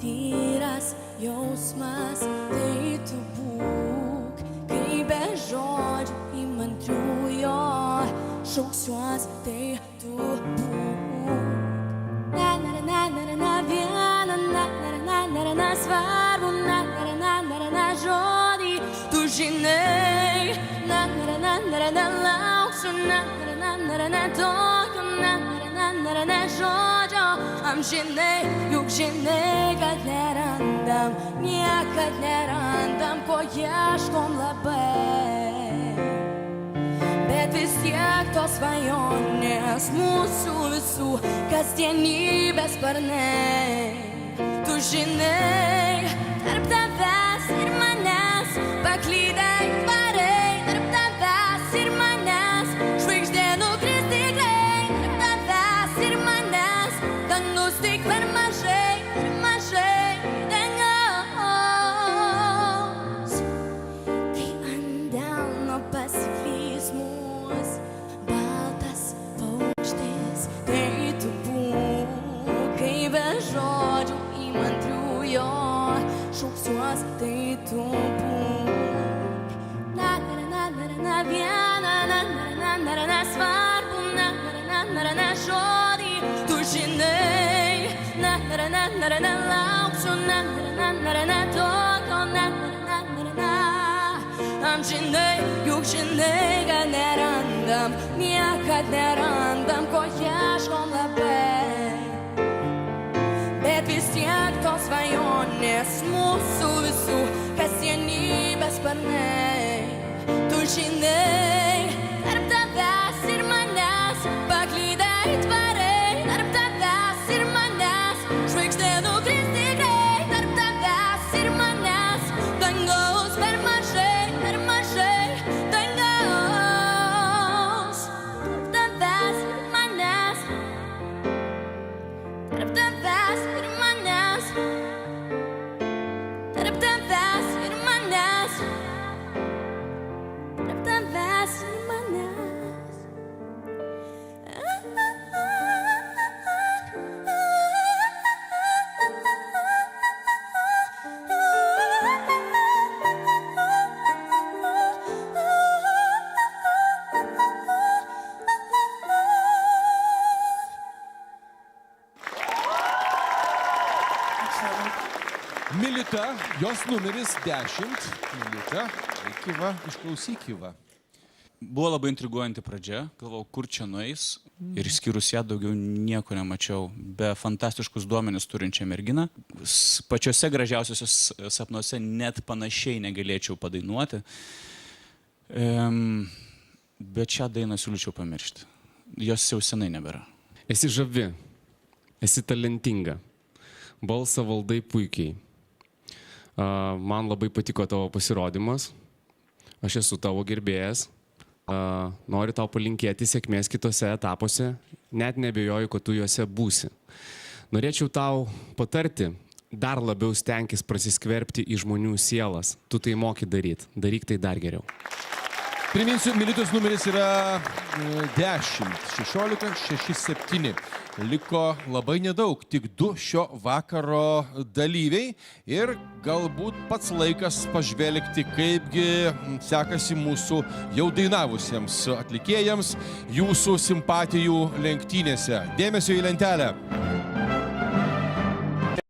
tyras jausmas, tai tu būk, kai be žodžių įmantrių jo šauksiuos, tai tu būk. Na, na, na, na, na, na, viena, na, na, na, na, na, na, svarbu, na, na, na, na, na, na, žodį, tu žinai, na, na, na, na, na, lauksiu, na, na, na, na, na, tokio, na, na, na, na, na, žodžio, amžinai, juk žinai, kad nerandam, niekad nerandam, ko ieškom labai. Bet vis tiek tos svajonės mūsų visų kasdienybės sparnai. Tu žinai, tarp tavęs ir manęs paklydai tvariai, tarp tavęs ir manęs žvaigždė nukris tikrai, tarp tavęs ir manęs dangus tik per mažai, dangaus. Kai ant delno pasiklys mūs baltas paukštis, tai tu būk, kai be žodžių įmantrių jo šauksiuos, tai tu būk. Na, na, na, na, na, na, viena, na, na, na, na, na, na, svarbu, na, na, na, na, na, na, žodį, tu žinai, na, na, na, na, na, na, lauksiu, na, na, na, na, na, tokio, na, na, na, na, na, amžinai, juk žinai, kad nerandam, niekad nerandam, ko ieškom labai. Bet vis tiek tos svajonės mūsų visų kasdienybės sparnai. Tu žinai, tarp tavęs ir manęs paklydai tvariai, tarp tavęs ir manęs žvaigždė nukris tikrai, tarp tavęs ir manęs dangaus per mažai, dangaus. Tarp tavęs ir manęs, tarp tavęs ir manęs, tarp tavęs ir manęs, tarp tavęs ir manęs. Milita, jos numeris 10. Milita, iki va, išklausyk va. Buvo labai intriguojanti pradžia, galvojau, kur čia nueis ir išskyrus ją daugiau nieko nemačiau. Be fantastiškus duomenis turinčią merginą, pačiose gražiausiose sapnuose net panašiai negalėčiau padainuoti, bet šią dainą siūlyčiau pamiršti. Jos jau senai nebėra. Esi žavi, esi talentinga, balsą valdai puikiai. Man labai patiko tavo pasirodymas, aš esu tavo gerbėjas, noriu tau palinkėti sėkmės kitose etapuose, net nebejoju, kad tu juose būsi. Norėčiau tau patarti, dar labiau stenkis prasiskverbti į žmonių sielas, tu tai moki daryti, daryk tai dar geriau. Priminsiu, Militos numeris yra 10, 16, 6, 7. Liko labai nedaug, tik 2 šio vakaro dalyviai ir galbūt pats laikas pažvelgti, kaipgi sekasi mūsų jau dainavusiems atlikėjams jūsų simpatijų lenktynėse. Dėmesio į lentelę.